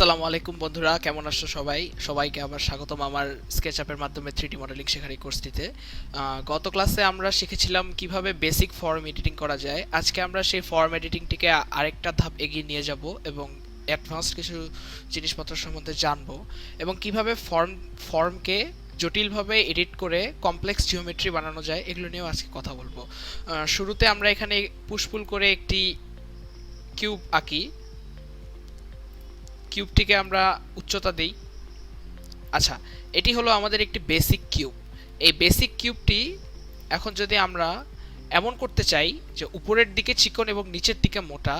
আসসালামু আলাইকুম বন্ধুরা, কেমন আছো সবাই? সবাইকে আবার স্বাগতম আমার স্কেচআপের মাধ্যমে 3D মডেলিং শেখার এই কোর্সটিতে। গত ক্লাসে আমরা শিখেছিলাম কিভাবে বেসিক ফর্ম এডিটিং করা যায়। আজকে আমরা সেই ফর্ম এডিটিংটিকে আরেকটা ধাপ এগিয়ে নিয়ে যাব এবং অ্যাডভান্সড কিছু জিনিসপত্র সম্বন্ধে জানবো এবং কিভাবে ফর্মকে জটিলভাবে এডিট করে কমপ্লেক্স জিওমেট্রি বানানো যায় এগুলো নিয়েও আজকে কথা বলবো। শুরুতে আমরা এখানে পুশপুল করে একটি কিউব আঁকি। কিউবটিকে আমরা উচ্চতা দেই। আচ্ছা, এটি হলো আমাদের একটি বেসিক কিউব। এই বেসিক কিউবটি এখন যদি আমরা এমন করতে চাই যে উপরের দিকে চিকন এবং নিচের দিকে মোটা,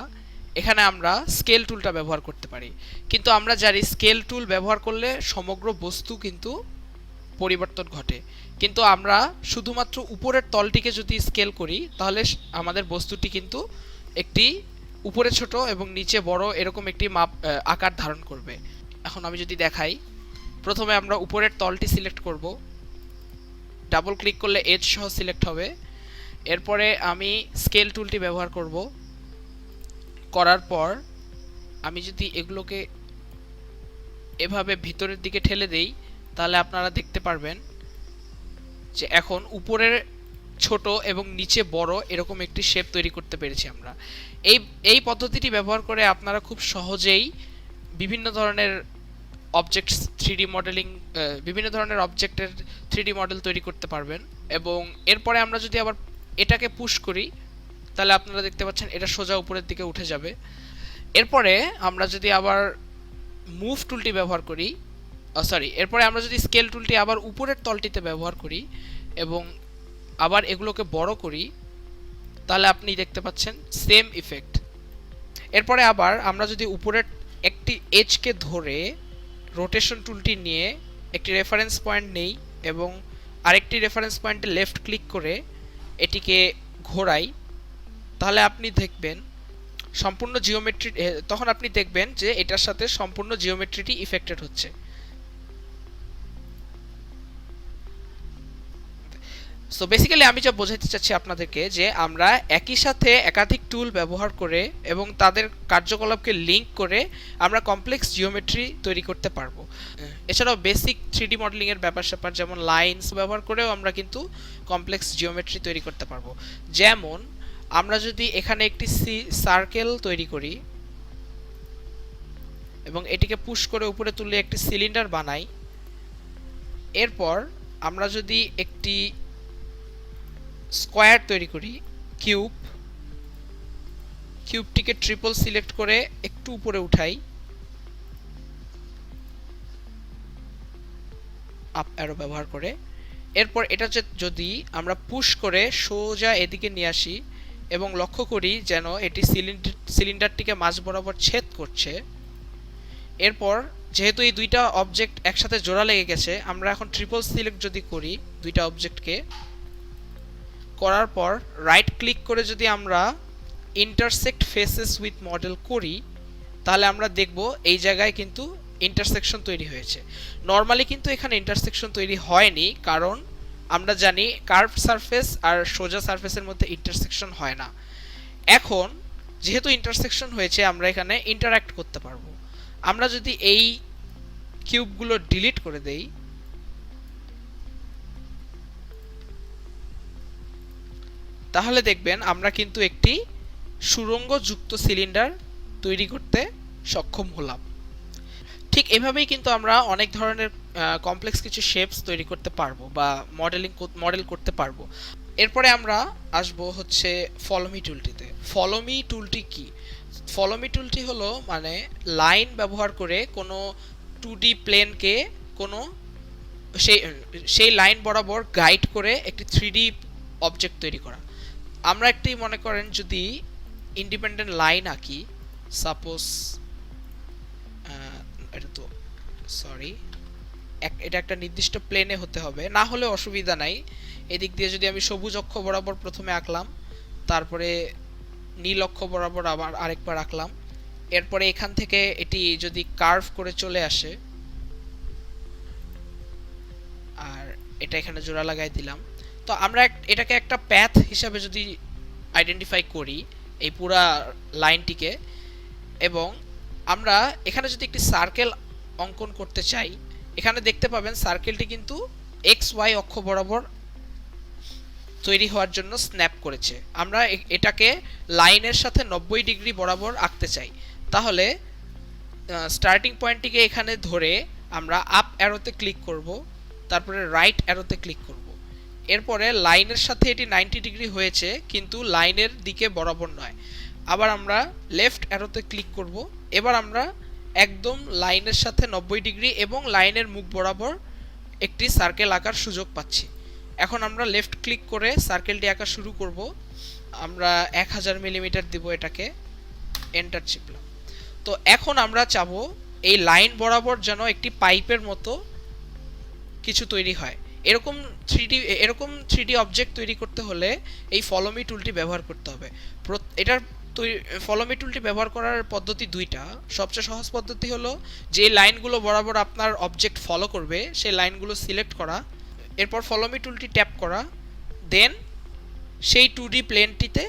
এখানে আমরা স্কেল টুলটা ব্যবহার করতে পারি। কিন্তু আমরা জানি স্কেল টুল ব্যবহার করলে সমগ্র বস্তু কিন্তু পরিবর্তন ঘটে। কিন্তু আমরা শুধুমাত্র উপরের তলটিকে যদি স্কেল করি তাহলে আমাদের বস্তুটি কিন্তু একটি উপরে ছোট এবং নিচে বড় এরকম একটি আকার ধারণ করবে। এখন আমি যদি দেখাই, প্রথমে আমরা উপরের তলটি সিলেক্ট করব, ডাবল ক্লিক করলে এজ সহ সিলেক্ট হবে। এরপরে আমি স্কেল টুলটি ব্যবহার করব। করার পর আমি যদি এগুলোকে এভাবে ভিতরের দিকে ঠেলে দেই তাহলে আপনারা দেখতে পারবেন যে এখন উপরের ছোট এবং নিচে বড় এরকম একটি শেপ তৈরি করতে পেরেছি আমরা। এই পদ্ধতিটি ব্যবহার করে আপনারা খুব সহজেই বিভিন্ন ধরনের অবজেক্টস 3D মডেলিং বিভিন্ন ধরনের অবজেক্টের 3D মডেল তৈরি করতে পারবেন। এবং এরপরে আমরা যদি আবার এটাকে পুশ করি তাহলে আপনারা দেখতে পাচ্ছেন এটা সোজা উপরের দিকে উঠে যাবে। এরপরে আমরা যদি আবার মুভ টুলটি ব্যবহার করি, এরপরে আমরা যদি স্কেল টুলটি আবার উপরের তলটিতে ব্যবহার করি এবং আবার এগুলোকে বড় করি তাহলে আপনি দেখতে পাচ্ছেন সেম ইফেক্ট। এরপরে আবার আমরা যদি উপরের একটি এজকে ধরে রোটেশন টুলটি নিয়ে একটি রেফারেন্স পয়েন্ট নেই এবং আরেকটি রেফারেন্স পয়েন্টে লেফট ক্লিক করে এটিকে ঘোরাই, তাহলে আপনি দেখবেন সম্পূর্ণ জিওমেট্রি, তখন আপনি দেখবেন যে এটার সাথে সম্পূর্ণ জিওমেট্রিটি ইফেক্টেড হচ্ছে। সো বেসিক্যালি আমি যা বোঝাতে চাচ্ছি আপনাদেরকে যে আমরা একই সাথে একাধিক টুল ব্যবহার করে এবং তাদের কার্যকলাপকে লিঙ্ক করে আমরা কমপ্লেক্স জিওমেট্রি তৈরি করতে পারবো। এছাড়াও বেসিক 3D মডেলিং এর ব্যাপার স্যাপার যেমন লাইনস ব্যবহার করেও আমরা কিন্তু কমপ্লেক্স জিওমেট্রি তৈরি করতে পারবো। যেমন আমরা যদি এখানে একটি সার্কেল তৈরি করি এবং এটিকে পুশ করে উপরে তুলে একটি সিলিন্ডার বানাই, এরপর আমরা যদি একটি স্কোয়ার তৈরি করি, কিউবটিকে ট্রিপল সিলেক্ট করে একটু উপরে উঠাই, আপ অ্যারো ব্যবহার করে, এরপর এটা যদি আমরা পুশ করে সোজা এদিকে নিয়ে আসি এবং লক্ষ্য করি যেন এটি সিলিন্ডারটিকে মাঝ বরাবর ছেদ করছে। এরপর যেহেতু এই দুইটা অবজেক্ট একসাথে জোড়া লেগে গেছে, আমরা এখন ট্রিপল সিলেক্ট যদি করি দুইটা অবজেক্টকে, করার পর রাইট ক্লিক করে যদি আমরা ইন্টারসেক্ট ফেসেস উইথ মডেল করি তাহলে আমরা দেখব এই জায়গায় কিন্তু ইন্টারসেকশন তৈরি হয়েছে। নর্মালি কিন্তু এখানে ইন্টারসেকশন তৈরি হয়নি, কারণ আমরা জানি কার্ভড সারফেস আর সোজা সারফেসের মধ্যে ইন্টারসেকশন হয় না। এখন যেহেতু ইন্টারসেকশন হয়েছে আমরা এখানে ইন্টারঅ্যাক্ট করতে পারবো। আমরা যদি এই কিউবগুলো ডিলিট করে দেই তাহলে দেখবেন আমরা কিন্তু একটি সুরঙ্গ যুক্ত সিলিন্ডার তৈরি করতে সক্ষম হলাম। ঠিক এভাবেই কিন্তু আমরা অনেক ধরনের কমপ্লেক্স কিছু শেপস তৈরি করতে পারবো বা মডেল করতে পারবো। এরপরে আমরা আসব হচ্ছে ফলোমি টুলটিতে। ফলোমি টুলটি কি? ফলোমি টুলটি হলো মানে লাইন ব্যবহার করে কোনো 2D প্লেনকে কোনো সেই লাইন বরাবর গাইড করে একটি 3D অবজেক্ট তৈরি করা। আমরা একটি মনে করেন যদি ইন্ডিপেন্ডেন্ট লাইন আঁকি, সাপোজ এটা একটা নির্দিষ্ট প্লেনে হতে হবে, না হলে অসুবিধা নাই। এদিক দিয়ে যদি আমি সবুজ অক্ষ বরাবর প্রথমে আঁকলাম, তারপরে নীল অক্ষ বরাবর আবার আরেকবার আঁকলাম, এরপরে এখান থেকে এটি যদি কার্ভ করে চলে আসে আর এটা এখানে জোড়া লাগাই দিলাম, তো আমরা এটাকে একটা প্যাথ হিসাবে যদি আইডেন্টিফাই করি এই পুরা লাইনটিকে, এবং আমরা এখানে যদি একটি সার্কেল অঙ্কন করতে চাই, এখানে দেখতে পাবেন সার্কেলটি কিন্তু এক্স ওয়াই অক্ষ বরাবর তৈরি হওয়ার জন্য স্ন্যাপ করেছে। আমরা এটাকে লাইনের সাথে 90 ডিগ্রি বরাবর আঁকতে চাই, তাহলে স্টার্টিং পয়েন্টটিকে এখানে ধরে আমরা আপ অ্যারোতে ক্লিক করব, তারপরে রাইট অ্যারোতে ক্লিক করব। এরপরে লাইনের সাথে এটি 90 ডিগ্রি হয়েছে কিন্তু লাইনের দিকে বরাবর নয়। আবার আমরা লেফট অ্যারোতে ক্লিক করব। এবার আমরা একদম লাইনের সাথে 90 ডিগ্রি এবং লাইনের মুখ বরাবর একটি সার্কেল আঁকার সুযোগ পাচ্ছি। এখন আমরা লেফট ক্লিক করে সার্কেলটি আঁকা শুরু করব। আমরা 1000 মিলিমিটার দিব, এটাকে এন্টার চিপলাম। তো এখন আমরা চাবো এই লাইন বরাবর যেন একটি পাইপের মতো কিছু তৈরি হয়। এরকম 3D অবজেক্ট তৈরি করতে হলে এই ফলো মি টুলটি ব্যবহার করতে হবে। এটার ফলো মি টুলটি ব্যবহার করার পদ্ধতি দুইটা। সবচেয়ে সহজ পদ্ধতি হলো যে লাইনগুলো বরাবর আপনার অবজেক্ট ফলো করবে সেই লাইনগুলো সিলেক্ট করা, এরপর ফলো মি টুলটি ট্যাপ করা, দেন সেই 2D প্লেনটিতে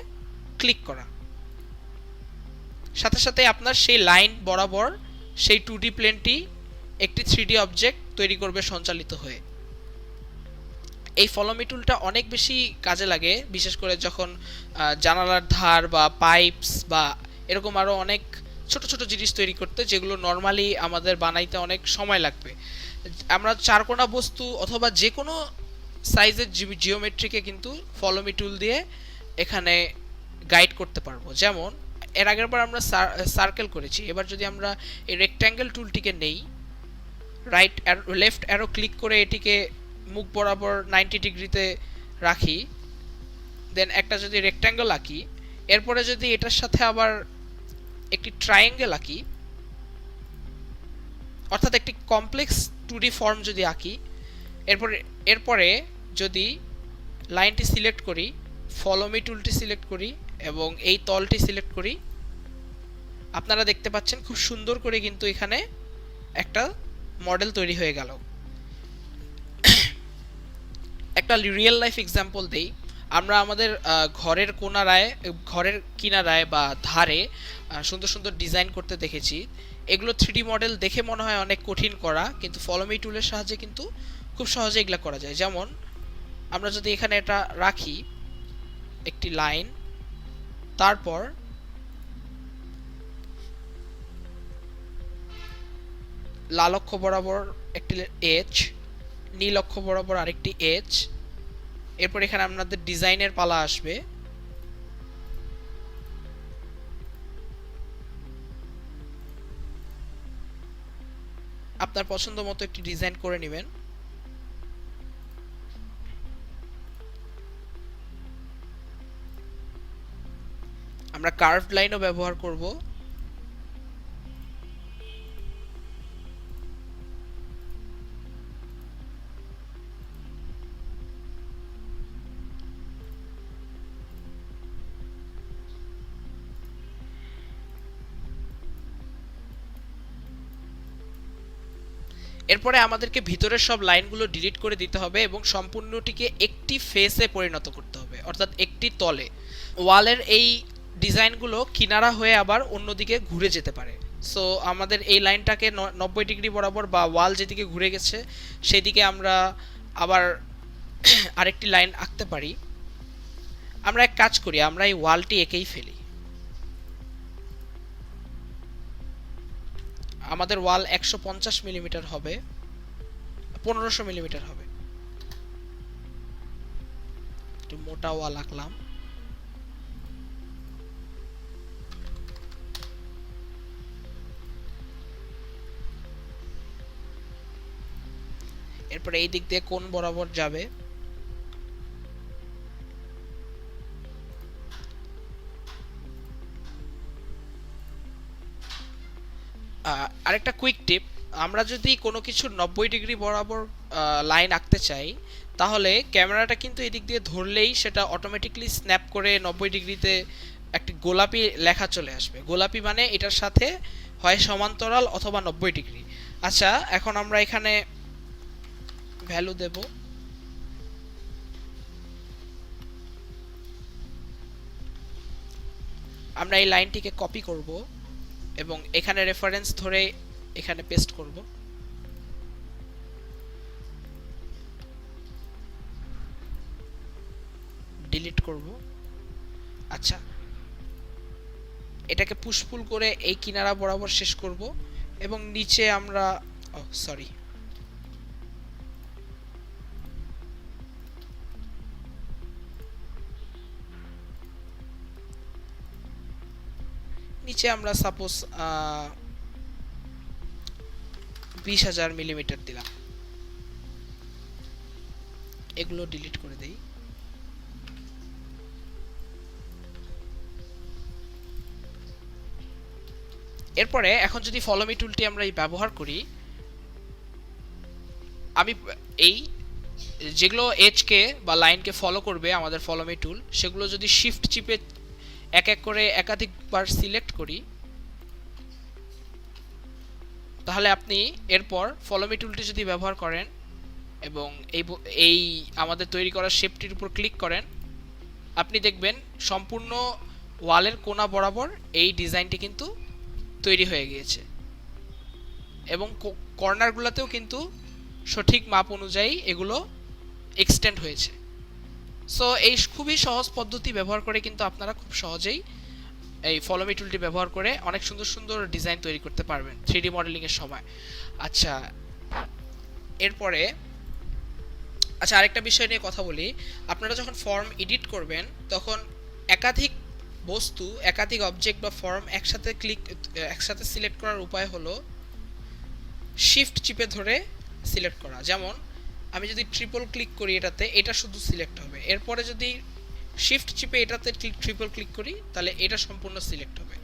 ক্লিক করা। সাথে সাথে আপনার সেই লাইন বরাবর সেই 2D প্লেনটি একটি 3D অবজেক্ট তৈরি করবে সঞ্চালিত হয়ে। এই ফলো মি টুলটা অনেক বেশি কাজে লাগে, বিশেষ করে যখন জানালার ধার বা পাইপস বা এরকম আরও অনেক ছোট ছোট জিনিস তৈরি করতে, যেগুলো নর্মালি আমাদের বানাইতে অনেক সময় লাগবে। আমরা চারকোনা বস্তু অথবা যে কোনো সাইজের জিওমেট্রিকে কিন্তু ফলো মি টুল দিয়ে এখানে গাইড করতে পারবো। যেমন এর আগের বার আমরা সার্কেল করেছি, এবার যদি আমরা এই রেক্ট্যাঙ্গেল টুলটিকে নেই, লেফট অ্যারো ক্লিক করে এটিকে মুখ বরাবর 90 ডিগ্রিতে রাখি, দেন একটা যদি রেক্ট্যাঙ্গেল আঁকি, এরপরে যদি এটার সাথে আবার একটি ট্রায়াঙ্গেল আঁকি, অর্থাৎ একটি কমপ্লেক্স 2D ফর্ম যদি আঁকি, এরপরে যদি লাইনটি সিলেক্ট করি, ফলো মি টুলটি সিলেক্ট করি এবং এই তলটি সিলেক্ট করি, আপনারা দেখতে পাচ্ছেন খুব সুন্দর করে কিন্তু এখানে একটা মডেল তৈরি হয়ে গেল। একটা রিয়েল লাইফ এক্সাম্পল দেই। আমরা আমাদের ঘরের কিনারায় বা ধারে সুন্দর সুন্দর ডিজাইন করতে দেখেছি। এগুলো 3D মডেল দেখে মনে হয় অনেক কঠিন করা, কিন্তু ফলো মি টুলের সাহায্যে কিন্তু খুব সহজে এগুলো করা যায়। যেমন আমরা যদি এখানে এটা রাখি, একটি লাইন, তারপর লাল অক্ষ বরাবর একটি এজ, নীল অক্ষ বরাবর আরেকটি এজ, এরপর এখানে আপনাদের ডিজাইনের পালা আসবে। আপনার পছন্দ মতো একটি ডিজাইন করে নেবেন। আমরা কার্ভড লাইনও ব্যবহার করব। এরপরে আমাদেরকে ভিতরের সব লাইনগুলো ডিলিট করে দিতে হবে এবং সম্পূর্ণটিকে একটি ফেসে পরিণত করতে হবে, অর্থাৎ একটি তলে। ওয়ালের এই ডিজাইনগুলো কিনারা হয়ে আবার অন্যদিকে ঘুরে যেতে পারে। সো আমাদের এই লাইনটাকে 90 ডিগ্রি বরাবর বা ওয়াল যেদিকে ঘুরে গেছে সেদিকে আমরা আবার আরেকটি লাইন আঁকতে পারি। আমরা এক কাজ করি, আমরা এই ওয়ালটি এঁকেই ফেলি। আমাদের ওয়াল 150 মিলিমিটার হবে, 1500 মিলিমিটার হবে। একটু মোটা ওয়াল আঁকলাম। এরপরে এই দিক দিয়ে কোণ বরাবর যাবে। আরেকটা কুইক টিপ, আমরা যদি কোনো কিছু 90 ডিগ্রি বরাবর লাইন আঁকতে চাই, তাহলে ক্যামেরাটা কিন্তু এদিক দিয়ে ধরলেই সেটা অটোমেটিকলি স্ন্যাপ করে 90 ডিগ্রিতে একটি গোলাপি লেখা চলে আসবে। গোলাপি মানে এটার সাথে হয় সমান্তরাল অথবা 90 ডিগ্রি। আচ্ছা, এখন আমরা এখানে ভ্যালু দেব। আমরা এই লাইনটিকে কপি করব, এবং এখানে রেফারেন্স ধরে এখানে পেস্ট করব। ডিলিট করব। আচ্ছা, এটাকে পুশ পুল করে এই কিনারা বরাবর শেষ করব এবং নিচে আমরা সরি, নিচে আমরা সাপোজ 20,000 মিলিমিটার দিলাম। এগুলো ডিলিট করে দেই। এরপরে এখন যদি ফলো মি টুলটি আমরা ব্যবহার করি, আমি এই যেগুলো এজকে বা লাইনকে ফলো করবে আমাদের ফলো মি টুল, সেগুলো যদি শিফট চিপে এক এক করে একাধিকবার সিলেক্ট করি, তাহলে আপনি এরপর ফলো মি টুলটি যদি ব্যবহার করেন এবং এই আমাদের তৈরি করা শেপটির উপর ক্লিক করেন, আপনি দেখবেন সম্পূর্ণ ওয়ালের কোণা বরাবর এই ডিজাইনটি কিন্তু তৈরি হয়ে গিয়েছে এবং কর্নারগুলোতেও কিন্তু সঠিক মাপ অনুযায়ী এগুলো এক্সটেন্ড হয়েছে। সো এই খুবই সহজ পদ্ধতি ব্যবহার করে কিন্তু আপনারা খুব সহজেই এই ফলো মি টুলটি ব্যবহার করে অনেক সুন্দর সুন্দর ডিজাইন তৈরি করতে পারবেন 3D মডেলিং এর সময়। আচ্ছা, এরপরে আরেকটা বিষয় নিয়ে কথা বলি। আপনারা যখন ফর্ম এডিট করবেন তখন একাধিক বস্তু, একাধিক অবজেক্ট বা ফর্ম একসাথে সিলেক্ট করার উপায় হলো শিফট চিপে ধরে সিলেক্ট করা। যেমন আমি যদি ট্রিপল ক্লিক করি এটাতে, এটা শুধু সিলেক্ট হবে। এরপরে যদি শিফট চিপে এটাতে ট্রিপল ক্লিক করি তাহলে এটা সম্পূর্ণ সিলেক্ট হবে।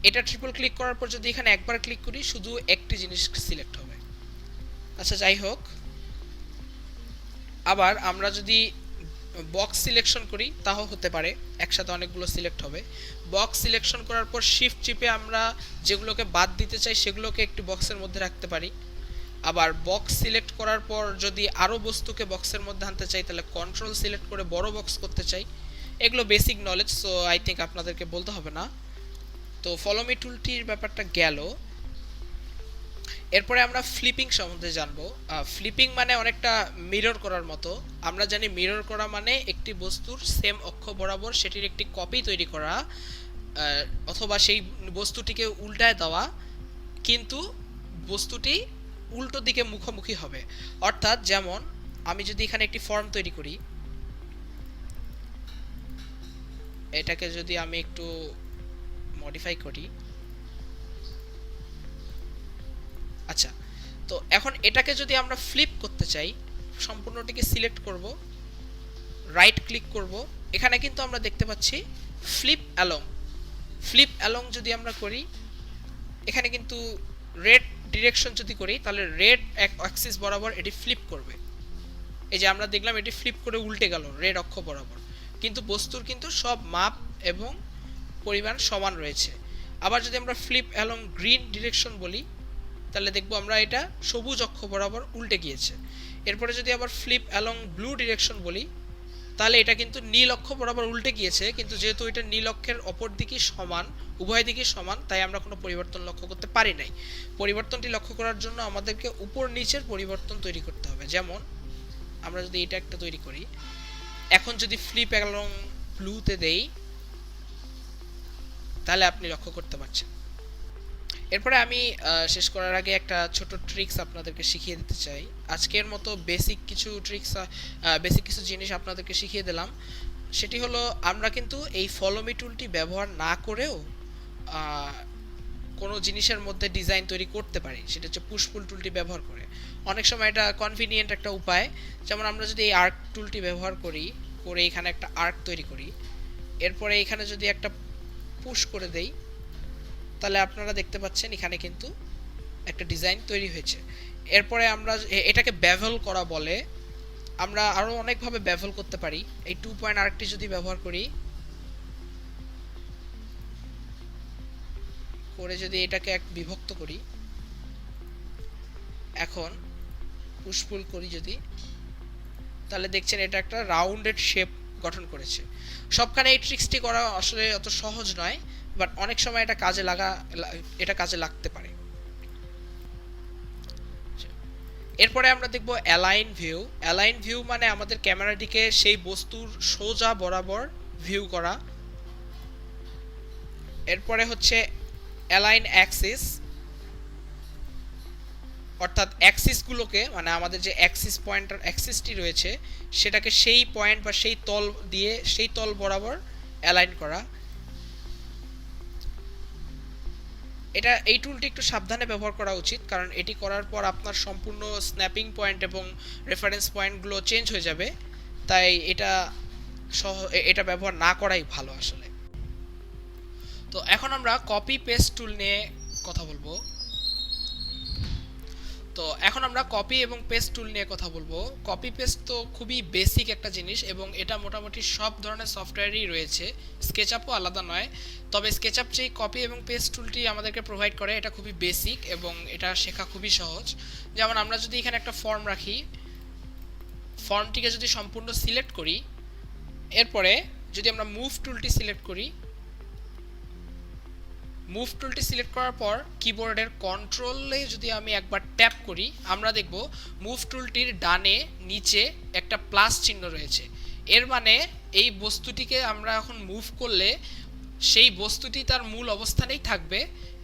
এটা ট্রিপল ক্লিক করার পর যদি এখানে একবার ক্লিক করি শুধু একটি জিনিস সিলেক্ট হবে। আচ্ছা, যাই হোক, আবার আমরা যদি বক্স সিলেকশন করি তাও হতে পারে, একসাথে অনেকগুলো সিলেক্ট হবে। বক্স সিলেকশন করার পর শিফট চিপে আমরা যেগুলোকে বাদ দিতে চাই সেগুলোকে একটি বক্সের মধ্যে রাখতে পারি। আবার বক্স সিলেক্ট করার পর যদি আরও বস্তুকে বক্সের মধ্যে আনতে চাই তাহলে কন্ট্রোল সিলেক্ট করে বড় বক্স করতে চাই। এগুলো basic knowledge, so I think আপনাদেরকে বলতে হবে না। তো ফলো মি টুলটির ব্যাপারটা গেল। এরপরে আমরা ফ্লিপিং সম্বন্ধে জানবো। ফ্লিপিং মানে অনেকটা মিরর করার মতো। আমরা জানি মিরর করা মানে একটি বস্তুর সেম অক্ষ বরাবর সেটির একটি কপি তৈরি করা, অথবা সেই বস্তুটিকে উল্টায় দেওয়া, কিন্তু বস্তুটি উল্টো দিকে মুখোমুখি হবে। অর্থাৎ যেমন আমি যদি এখানে একটি ফর্ম তৈরি করি, এটাকে যদি আমি একটু মডিফাই করি, আচ্ছা, তো এখন এটাকে যদি আমরা ফ্লিপ করতে চাই, সম্পূর্ণটিকে সিলেক্ট করব, রাইট ক্লিক করব, এখানে কিন্তু আমরা দেখতে পাচ্ছি ফ্লিপ অ্যালং। ফ্লিপ অ্যালং যদি আমরা করি, এখানে কিন্তু রেড ডিরেকশন যদি করি তাহলে রেড অ্যাক্সিস বরাবর এটি ফ্লিপ করবে। এই যে আমরা দেখলাম এটি ফ্লিপ করে উল্টে গেল রেড অক্ষ বরাবর, কিন্তু বস্তুর কিন্তু সব মাপ এবং পরিমাণ সমান রয়েছে। আবার যদি আমরা ফ্লিপ অ্যালং গ্রিন ডিরেকশন বলি তাহলে দেখবো আমরা এটা সবুজ অক্ষ বরাবর উল্টে গিয়েছে। এরপরে যদি আবার ফ্লিপ অ্যালং ব্লু ডিরেকশন বলি তাহলে এটা কিন্তু নীল অক্ষ বরাবর উল্টে গিয়েছে, কিন্তু যেহেতু এটা নীল অক্ষের অপর দিকই সমান, উভয় দিকই সমান, তাই আমরা কোনো পরিবর্তন লক্ষ্য করতে পারি নাই। পরিবর্তনটি লক্ষ্য করার জন্য আমাদেরকে উপর নিচের পরিবর্তন তৈরি করতে হবে। যেমন আমরা যদি এটা একটা তৈরি করি, এখন যদি ফ্লিপ অ্যালং ব্লুতে দেই তাহলে আপনি লক্ষ্য করতে পারছেন। এরপরে আমি শেষ করার আগে একটা ছোট ট্রিক্স আপনাদেরকে শিখিয়ে দিতে চাই। আজকের মতো বেসিক কিছু জিনিস আপনাদেরকে শিখিয়ে দিলাম। সেটি হলো আমরা কিন্তু এই ফলো মি টুলটি ব্যবহার না করেও কোনো জিনিসের মধ্যে ডিজাইন তৈরি করতে পারি, সেটা হচ্ছে পুশ পুল টুলটি ব্যবহার করে। অনেক সময় এটা কনভিনিয়েন্ট একটা উপায়। যেমন আমরা যদি এই আর্ক টুলটি ব্যবহার করি, করে এখানে একটা আর্ক তৈরি করি, এরপরে এখানে যদি একটা পুশ করে দেই তাহলে আপনারা দেখতে পাচ্ছেন এখানে কিন্তু একটা ডিজাইন তৈরি হয়েছে। এরপরে আমরা এটাকে বেভেল করা বলে। আমরা আরো অনেকভাবে বেভেল করতে পারি। এই 2 পয়েন্ট আর্কটি যদি ব্যবহার করি, করে যদি এটাকে এক বিভক্ত করি, এখন পুশ পুল করি যদি, তাহলে দেখছেন এটা একটা রাউন্ডেড শেপ গঠন করেছে। সবখানে এই ট্রিক্সটি করা আসলে অত সহজ নয়, বাট অনেক সময় এটা কাজে লাগতে পারে। এরপরে আমরা দেখব অ্যালাইন ভিউ। অ্যালাইন ভিউ মানে আমাদের ক্যামেরাটিকে সেই বস্তুর সোজা বরাবর ভিউ করা। এরপরে হচ্ছে অ্যালাইন অ্যাক্সিস, অর্থাৎ অ্যাক্সিসগুলোকে মানে আমাদের যে অ্যাক্সিস পয়েন্টার অ্যাক্সিসটি রয়েছে সেটাকে সেই পয়েন্ট বা সেই তল দিয়ে সেই তল বরাবর অ্যালাইন করা। এই টুলটি একটু সাবধানে ব্যবহার করা উচিত, কারণ এটি করার পর আপনার সম্পূর্ণ স্ন্যাপিং পয়েন্ট এবং রেফারেন্স পয়েন্টগুলো চেঞ্জ হয়ে যাবে, তাই এটা ব্যবহার না করাই ভালো আসলে। তো এখন আমরা কপি পেস্ট টুল নিয়ে কথা বলবো। কপি এবং পেস্ট টুল নিয়ে কথা বলবো। কপি পেস্ট তো খুবই বেসিক একটা জিনিস এবং এটা মোটামুটি সব ধরনের সফটওয়্যারই রয়েছে, স্কেচআপও আলাদা নয়। তবে স্কেচআপ যেই কপি এবং পেস্ট টুলটি আমাদেরকে প্রোভাইড করে এটা খুবই বেসিক এবং এটা শেখা খুবই সহজ। যেমন আমরা যদি এখানে একটা ফর্ম রাখি, ফর্মটিকে যদি সম্পূর্ণ সিলেক্ট করি, এরপরে যদি আমরা মুভ টুলটি সিলেক্ট করি, মুভ টুলটি সিলেক্ট করার পর কিবোর্ডের কন্ট্রোলে যদি আমি একবার ট্যাপ করি, আমরা দেখব মুভ টুলটির ডানে নিচে একটা প্লাস চিহ্ন রয়েছে। এর মানে এই বস্তুটিকে আমরা এখন মুভ করলে সেই বস্তুটি তার মূল অবস্থানেই থাকবে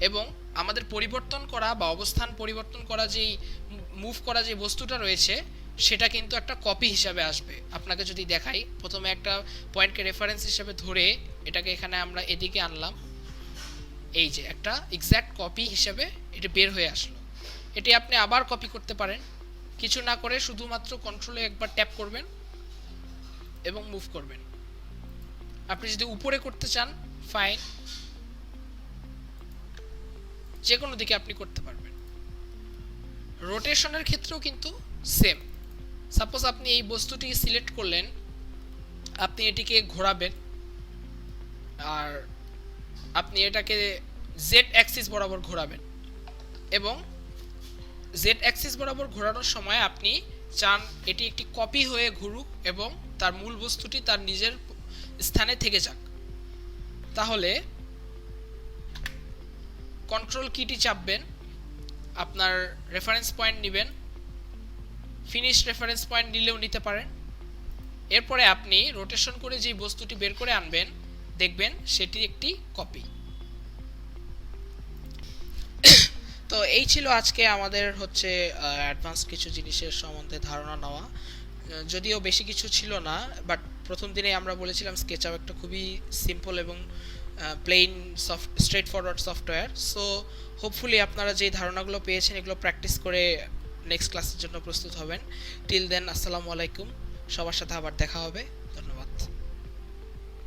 এবং আমাদের পরিবর্তন করা বা অবস্থান পরিবর্তন করা যেই মুভ করা যে বস্তুটা রয়েছে সেটা কিন্তু একটা কপি হিসাবে আসবে। আপনাকে যদি দেখাই, প্রথমে একটা পয়েন্টকে রেফারেন্স হিসাবে ধরে এটাকে এখানে আমরা এদিকে আনলাম, এই যে একটা এক্স্যাক্ট কপি হিসেবে এটা বের হয়ে আসলো। এটি আপনি আবার কপি করতে পারেন, কিছু না করে শুধুমাত্র কন্ট্রোলে একবার ট্যাপ করবেন এবং মুভ করবেন। আপনি যদি উপরে করতে চান ফাইন, যে কোনো দিকে আপনি করতে পারবেন। রোটেশনের ক্ষেত্রেও কিন্তু সেম। সাপোজ আপনি এই বস্তুটি সিলেক্ট করলেন, আপনি এটিকে ঘোরাবেন আর আপনি এটাকে জেড অ্যাক্সিস বরাবর ঘোরাবেন এবং জেড অ্যাক্সিস বরাবর ঘোরানোর সময় আপনি চান এটি একটি কপি হয়ে ঘুরুক এবং তার মূল বস্তুটি তার নিজের স্থানে থেকে যাক। তাহলে কন্ট্রোল কিটি চাপবেন, আপনার রেফারেন্স পয়েন্ট নেবেন, ফিনিশ রেফারেন্স পয়েন্ট নিলেও নিতে পারেন। এরপরে আপনি রোটেশন করে যে বস্তুটি বের করে আনবেন, দেখবেন সেটি একটি কপি। তো এই ছিল আজকে আমাদের হচ্ছে অ্যাডভান্স কিছু জিনিসের সম্বন্ধে ধারণা নেওয়া। যদিও বেশি কিছু ছিল না, বাট প্রথম দিনে আমরা বলেছিলাম স্কেচআপ একটা খুবই সিম্পল এবং plain straightforward software. So hopefully আপনারা যে ধারণাগুলো পেয়েছেন এগুলো প্র্যাকটিস করে নেক্সট ক্লাসের জন্য প্রস্তুত হবেন। টিল দেন আসসালামু আলাইকুম, সবার সাথে আবার দেখা হবে।